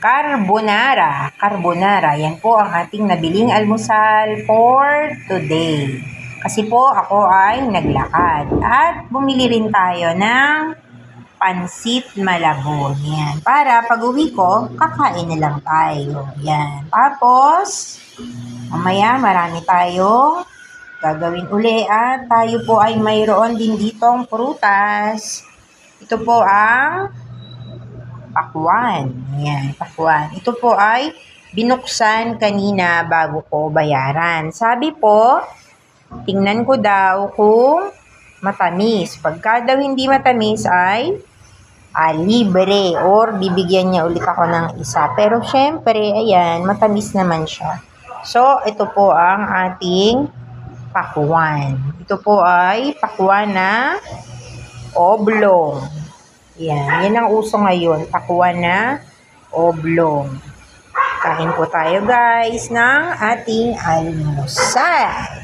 carbonara. Carbonara, yan po ang ating nabiling almusal for today. Kasi po ako ay naglakad. At bumili rin tayo ng pansit malabon. Yan. Para pag uwi ko, kakain na lang tayo. Yan. Tapos, mamaya marami tayong gagawin uli at tayo po ay mayroon din ditong prutas. Ito po ang pakwan. Yan, pakwan. Ito po ay binuksan kanina bago ko bayaran. Sabi po, tingnan ko daw kung matamis. Pagka daw hindi matamis ay libre or bibigyan niya ulit ako ng isa. Pero syempre, ayan, matamis naman siya. So, ito po ang ating pakwan. Ito po ay pakwan na oblong. Yan ang uso ngayon. Pakwan na oblong. Kain po tayo guys ng ating almusal.